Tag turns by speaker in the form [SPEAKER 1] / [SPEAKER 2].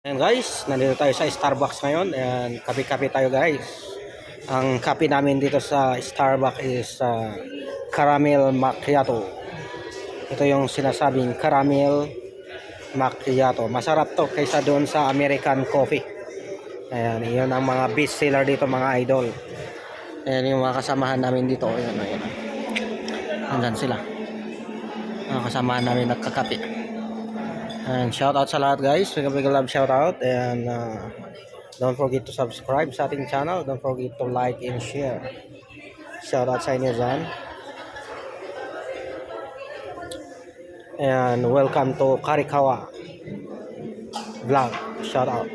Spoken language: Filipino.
[SPEAKER 1] Ayan guys, nandito tayo sa Starbucks ngayon and kape-kape tayo guys. Ang kape namin dito sa Starbucks is caramel macchiato. Ito yung sinasabing caramel macchiato. Masarap to kaysa doon sa American coffee. Ayan, yun ang mga best seller dito mga idol. Ayan yung mga kasamahan namin dito. Ayan. Andyan sila. Mga kasamahan namin nagkakape. And shout out sa lahat guys, big love shout out, and don't forget to subscribe sa ating channel, don't forget to like and share. Shout out sa inyo dyan. And welcome to Karikawa Vlog, shout out.